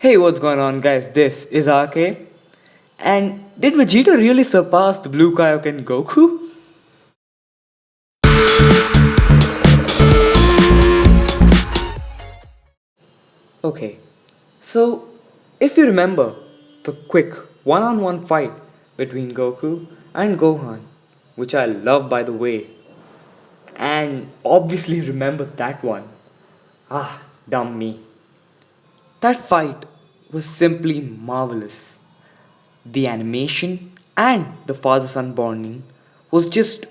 Hey, what's going on, guys? This is RK. And did Vegeta really surpass the blue Kaioken Goku? Okay, so if you remember the quick one on one fight between Goku and Gohan, which I love by the way, and obviously remember that one. Ah, dumb me. That fight was simply marvelous. The animation and the father son bonding was just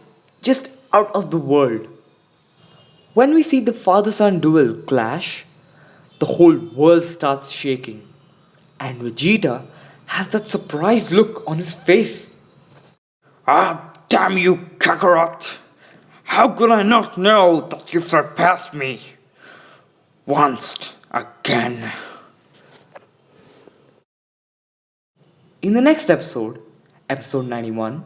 out of the world. When we see the father son duel clash, the whole world starts shaking, and Vegeta has that surprised look on his face. Ah, damn you, Kakarot! How could I not know that you've surpassed me? Once again. In the next episode, episode 91,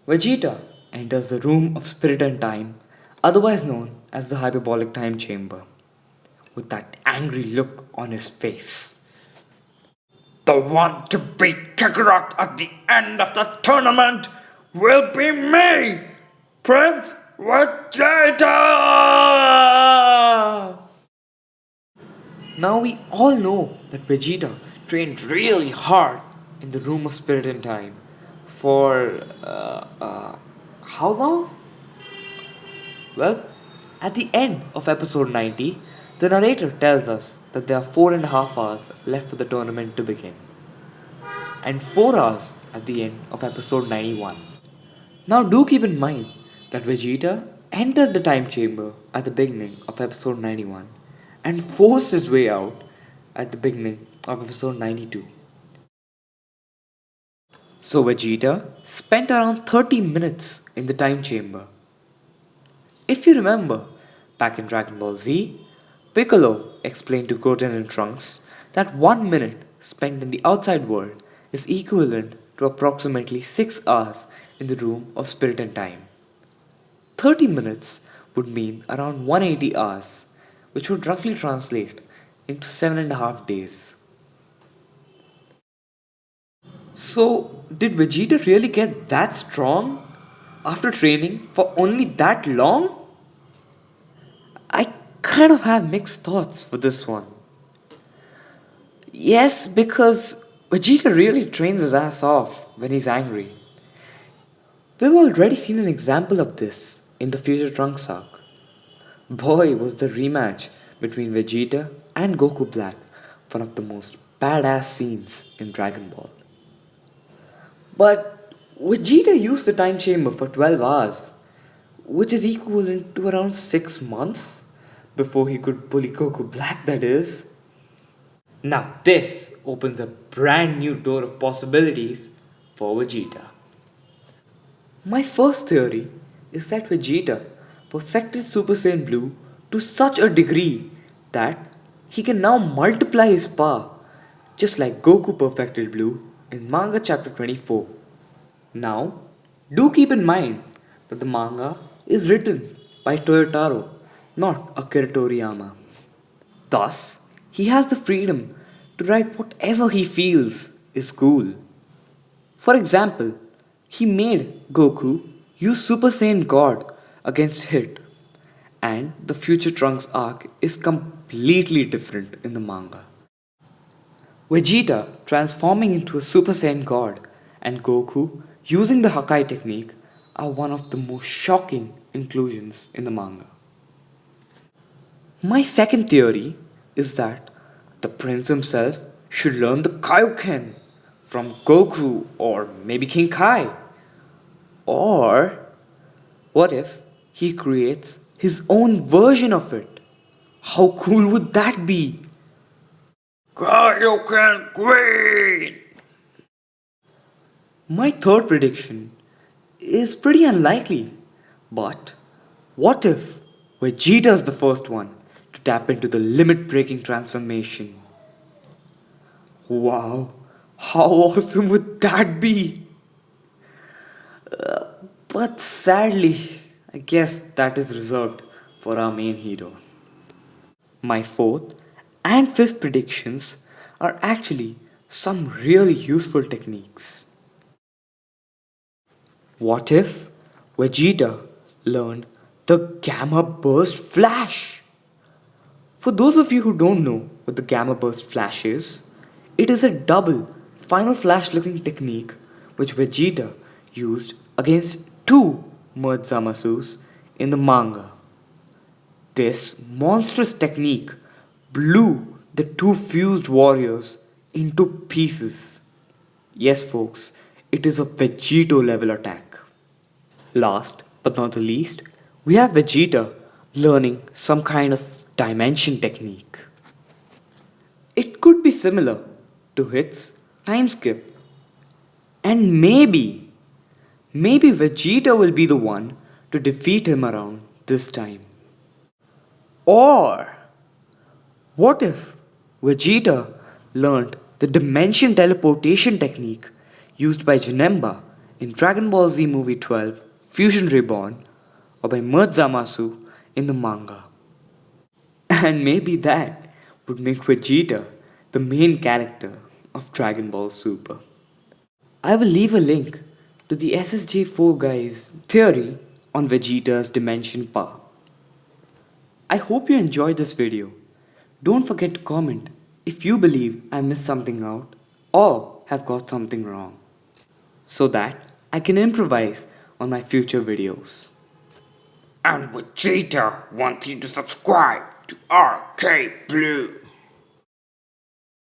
Vegeta enters the room of spirit and time, otherwise known as the hyperbolic time chamber, with that angry look on his face. The one to beat Kakarot at the end of the tournament will be me, Prince Vegeta! Now we all know that Vegeta trained really hard in the room of spirit and time for how long? Well, at the end of episode 90, the narrator tells us that there are 4.5 hours left for the tournament to begin, and 4 hours at the end of episode 91. Now, do keep in mind that Vegeta entered the time chamber at the beginning of episode 91 and forced his way out at the beginning of episode 92. So, Vegeta spent around 30 minutes in the time chamber. If you remember, back in Dragon Ball Z, Piccolo explained to Goten and Trunks that 1 minute spent in the outside world is equivalent to approximately 6 hours in the room of spirit and time. 30 minutes would mean around 180 hours, which would roughly translate into 7.5 days. So, did Vegeta really get that strong after training for only that long? I kind of have mixed thoughts for this one. Yes, because Vegeta really trains his ass off when he's angry. We've already seen an example of this in the Future Trunks arc. Boy, was the rematch between Vegeta and Goku Black one of the most badass scenes in Dragon Ball. But Vegeta used the time chamber for 12 hours, which is equivalent to around 6 months before he could bully Goku Black, that is. Now, this opens a brand new door of possibilities for Vegeta. My first theory is that Vegeta perfected Super Saiyan Blue to such a degree that he can now multiply his power, just like Goku perfected Blue in manga chapter 24. Now, do keep in mind that the manga is written by Toyotaro, not Akira Toriyama. Thus, he has the freedom to write whatever he feels is cool. For example, he made Goku use Super Saiyan God against Hit, and the Future Trunks arc is completely different in the manga. Vegeta transforming into a Super Saiyan God and Goku using the Hakai technique are one of the most shocking inclusions in the manga. My second theory is that the prince himself should learn the Kaioken from Goku or maybe King Kai. Or what if he creates his own version of it? How cool would that be? Kaioken Queen! My third prediction is pretty unlikely, but what if Vegeta's the first one to tap into the limit breaking transformation? Wow, how awesome would that be? But sadly, I guess that is reserved for our main hero. My fourth and fifth predictions are actually some really useful techniques. What if Vegeta learned the Gamma Burst Flash? For those of you who don't know what the Gamma Burst Flash is, it is a double Final Flash looking technique which Vegeta used against two Merge Zamasus in the manga. This monstrous technique blew the two fused warriors into pieces. Yes, folks, it is a Vegito level attack. Last but not the least, we have Vegeta learning some kind of dimension technique. It could be similar to Hit's time skip. And maybe Vegeta will be the one to defeat him around this time. Or what if Vegeta learned the dimension teleportation technique used by Janemba in Dragon Ball Z Movie 12 Fusion Reborn or by Mert Zamasu in the manga? And maybe that would make Vegeta the main character of Dragon Ball Super. I will leave a link to the SSJ4 guy's theory on Vegeta's dimension power. I hope you enjoyed this video. Don't forget to comment if you believe I missed something out or have got something wrong, so that I can improvise on my future videos. And Vegeta wants you to subscribe to RK Blue.